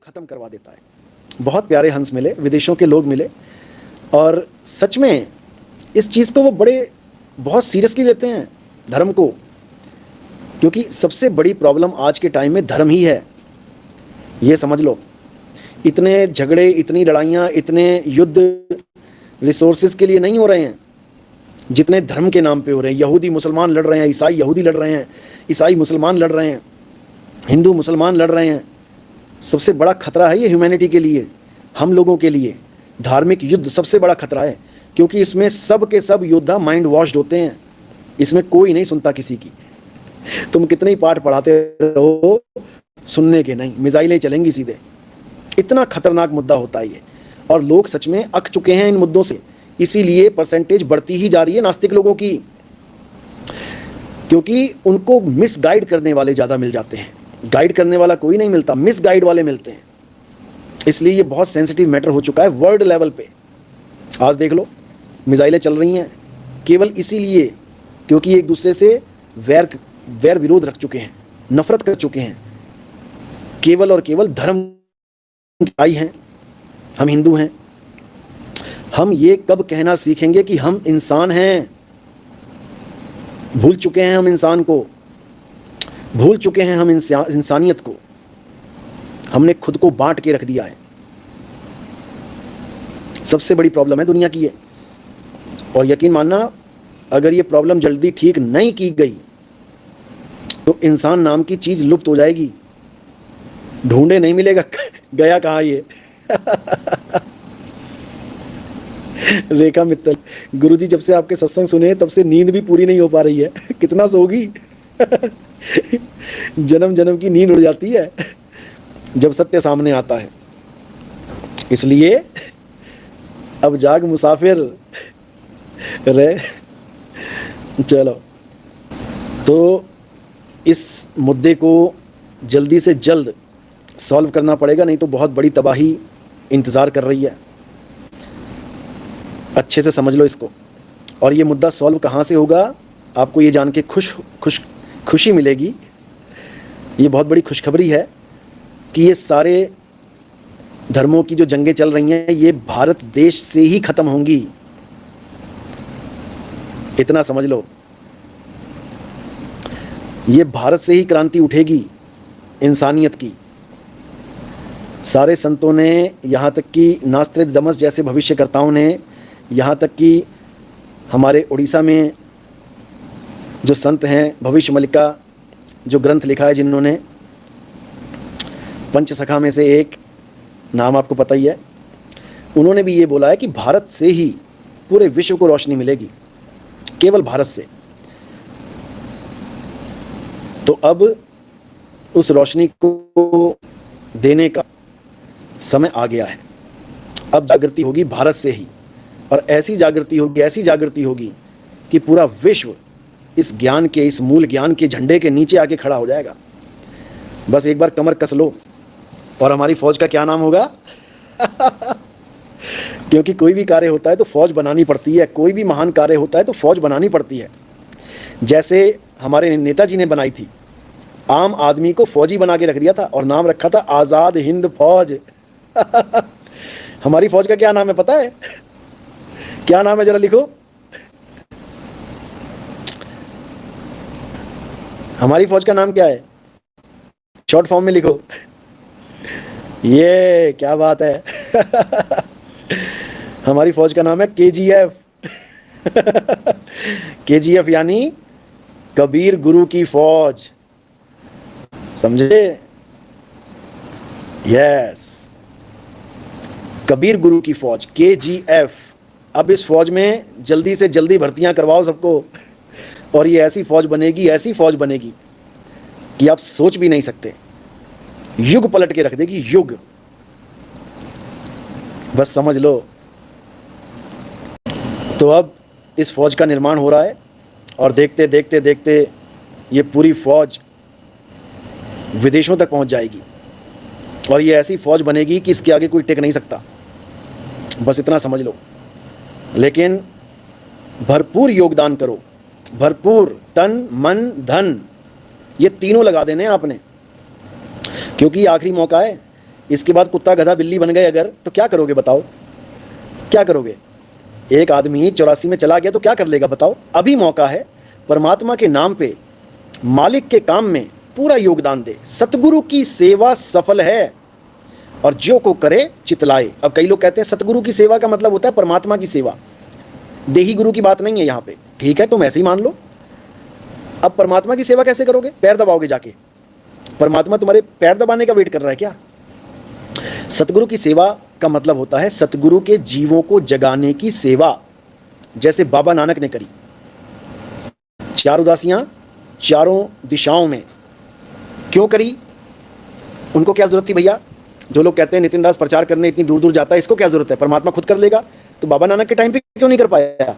ख़त्म करवा देता है। बहुत प्यारे हंस मिले, विदेशों के लोग मिले, और सच में इस चीज़ को वो बहुत सीरियसली लेते हैं धर्म को, क्योंकि सबसे बड़ी प्रॉब्लम आज के टाइम में धर्म ही है, ये समझ लो। इतने झगड़े, इतनी लड़ाइयाँ, इतने युद्ध रिसोर्सेज के लिए नहीं हो रहे हैं जितने धर्म के नाम पे हो रहे हैं। यहूदी मुसलमान लड़ रहे हैं, ईसाई यहूदी लड़ रहे हैं, ईसाई मुसलमान लड़ रहे हैं, हिंदू मुसलमान लड़ रहे हैं। सबसे बड़ा खतरा है ये ह्यूमैनिटी के लिए, हम लोगों के लिए। धार्मिक युद्ध सबसे बड़ा खतरा है, क्योंकि इसमें सब के सब योद्धा माइंड वॉश्ड होते हैं। इसमें कोई नहीं सुनता किसी की। तुम कितने ही पाठ पढ़ाते रहो, सुनने के नहीं, मिसाइलें चलेंगी सीधे। इतना खतरनाक मुद्दा होता है ये, और लोग सच में अक चुके हैं इन मुद्दों से। इसीलिए परसेंटेज बढ़ती ही जा रही है नास्तिक लोगों की, क्योंकि उनको मिसगाइड करने वाले ज़्यादा मिल जाते हैं। गाइड करने वाला कोई नहीं मिलता, मिसगाइड वाले मिलते हैं। इसलिए ये बहुत सेंसिटिव मैटर हो चुका है वर्ल्ड लेवल पे। आज देख लो, मिसाइलें चल रही हैं केवल इसीलिए क्योंकि एक दूसरे से वैर विरोध रख चुके हैं, नफरत कर चुके हैं, केवल और केवल धर्म आई हैं। हम हिंदू हैं। हम ये कब कहना सीखेंगे कि हम इंसान हैं? भूल चुके हैं हम इंसान को, भूल चुके हैं हम इंसानियत को। हमने खुद को बांट के रख दिया है। सबसे बड़ी प्रॉब्लम है दुनिया की ये। और यकीन मानना, अगर ये प्रॉब्लम जल्दी ठीक नहीं की गई तो इंसान नाम की चीज लुप्त हो जाएगी, ढूंढे नहीं मिलेगा गया कहाँ ये। रेखा मित्तल, गुरुजी जब से आपके सत्संग सुने तब से नींद भी पूरी नहीं हो पा रही है। कितना सोगी? जन्म जन्म की नींद उड़ जाती है जब सत्य सामने आता है। इसलिए अब जाग मुसाफिर रे। चलो, तो इस मुद्दे को जल्दी से जल्द सॉल्व करना पड़ेगा, नहीं तो बहुत बड़ी तबाही इंतज़ार कर रही है। अच्छे से समझ लो इसको। और ये मुद्दा सॉल्व कहाँ से होगा, आपको ये जान के खुशी मिलेगी। ये बहुत बड़ी खुशखबरी है कि ये सारे धर्मों की जो जंगें चल रही हैं ये भारत देश से ही ख़त्म होंगी। इतना समझ लो, ये भारत से ही क्रांति उठेगी इंसानियत की। सारे संतों ने, यहाँ तक कि नास्त्रेदमस जैसे भविष्यकर्ताओं ने, यहाँ तक कि हमारे उड़ीसा में जो संत हैं, भविष्य मल्लिका जो ग्रंथ लिखा है जिन्होंने, पंचसखा में से एक नाम आपको पता ही है, उन्होंने भी ये बोला है कि भारत से ही पूरे विश्व को रोशनी मिलेगी, केवल भारत से। तो अब उस रोशनी को देने का समय आ गया है। अब जागृति होगी भारत से ही, और ऐसी जागृति होगी कि पूरा विश्व इस ज्ञान के, इस मूल ज्ञान के झंडे के नीचे आके खड़ा हो जाएगा। बस एक बार कमर कस लो। और हमारी फौज का क्या नाम होगा? क्योंकि कोई भी कार्य होता है तो फौज बनानी पड़ती है, कोई भी महान कार्य होता है तो फौज बनानी पड़ती है। जैसे हमारे नेताजी ने बनाई थी, आम आदमी को फौजी बना के रख दिया था और नाम रखा था आज़ाद हिंद फौज। हमारी फौज का क्या नाम है पता है? क्या नाम है जरा लिखो। हमारी फौज का नाम क्या है? शॉर्ट फॉर्म में लिखो। ये क्या बात है। हमारी फौज का नाम है KGF। KGF यानी कबीर गुरु की फौज, समझे? यस, कबीर गुरु की फौज KGF। अब इस फौज में जल्दी से जल्दी भर्तियां करवाओ सबको, और ये ऐसी फौज बनेगी कि आप सोच भी नहीं सकते। युग पलट के रख देगी, युग। बस समझ लो। तो अब इस फौज का निर्माण हो रहा है, और देखते देखते देखते ये पूरी फौज विदेशों तक पहुंच जाएगी, और ये ऐसी फौज बनेगी कि इसके आगे कोई टिक नहीं सकता। बस इतना समझ लो। लेकिन भरपूर योगदान करो, भरपूर तन मन धन, ये तीनों लगा देने आपने, क्योंकि ये आखिरी मौका है। इसके बाद कुत्ता गधा बिल्ली बन गए अगर, तो क्या करोगे बताओ, क्या करोगे? एक आदमी 84 में चला गया तो क्या कर लेगा बताओ? अभी मौका है, परमात्मा के नाम पे मालिक के काम में पूरा योगदान दे। सतगुरु की सेवा सफल है और जो को करे चितलाए। अब कई लोग कहते हैं सतगुरु की सेवा का मतलब होता है परमात्मा की सेवा, देही गुरु की बात नहीं है यहाँ पे। ठीक है, तुम ऐसे ही मान लो। अब परमात्मा की सेवा कैसे करोगे? पैर दबाओगे जाके? परमात्मा तुम्हारे पैर दबाने का वेट कर रहा है क्या? सतगुरु की सेवा का मतलब होता है सतगुरु के जीवों को जगाने की सेवा, जैसे बाबा नानक ने करी। 4 उदासियां चारों दिशाओं में क्यों करी? उनको क्या जरूरत थी भैया? जो लोग कहते हैं नितिन दास प्रचार करने इतनी दूर दूर जाता है, इसको क्या जरूरत है? परमात्मा खुद कर लेगा। तो बाबा नानक के टाइम पे क्यों नहीं कर पाया?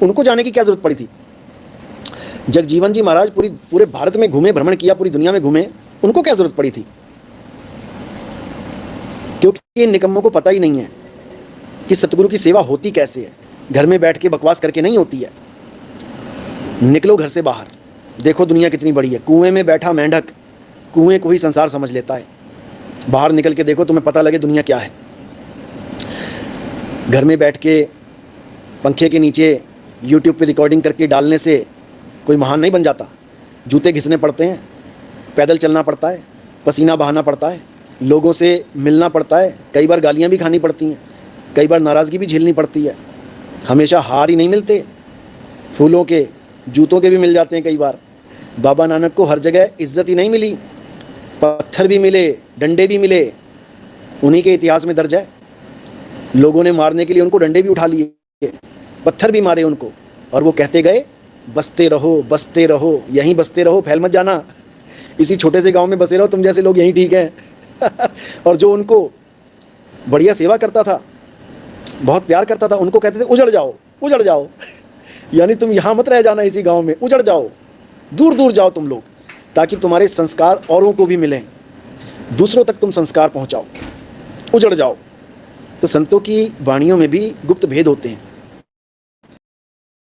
उनको जाने की क्या जरूरत पड़ी थी? जगजीवन जी महाराज पूरे भारत में घूमे, भ्रमण किया, पूरी दुनिया में घूमे, उनको क्या जरूरत पड़ी थी? क्योंकि इन निकम्मों को पता ही नहीं है कि सतगुरु की सेवा होती कैसे है। घर में बैठ के बकवास करके नहीं होती है। निकलो घर से बाहर, देखो दुनिया कितनी बड़ी है। कुएं में बैठा मेंढक कुएं को ही संसार समझ लेता है। बाहर निकल के देखो, तुम्हें पता लगे दुनिया क्या है। घर में बैठ के पंखे के नीचे यूट्यूब पे रिकॉर्डिंग करके डालने से कोई महान नहीं बन जाता। जूते घिसने पड़ते हैं, पैदल चलना पड़ता है, पसीना बहाना पड़ता है, लोगों से मिलना पड़ता है, कई बार गालियां भी खानी पड़ती हैं, कई बार नाराज़गी भी झेलनी पड़ती है। हमेशा हार ही नहीं मिलते, फूलों के जूतों के भी मिल जाते हैं कई बार। बाबा नानक को हर जगह इज्जत ही नहीं मिली, पत्थर भी मिले, डंडे भी मिले। उन्हीं के इतिहास में दर्ज है, लोगों ने मारने के लिए उनको डंडे भी उठा लिए, पत्थर भी मारे उनको, और वो कहते गए बसते रहो, बसते रहो, यहीं बसते रहो, फैल मत जाना, इसी छोटे से गांव में बसे रहो, तुम जैसे लोग यहीं ठीक हैं। और जो उनको बढ़िया सेवा करता था, बहुत प्यार करता था, उनको कहते थे उजड़ जाओ, उजड़ जाओ। यानी तुम यहाँ मत रह जाना, इसी गांव में उजड़ जाओ, दूर दूर जाओ तुम लोग, ताकि तुम्हारे संस्कार औरों को भी मिलें, दूसरों तक तुम संस्कार पहुँचाओ, उजड़ जाओ। तो संतों की वाणियों में भी गुप्त भेद होते हैं।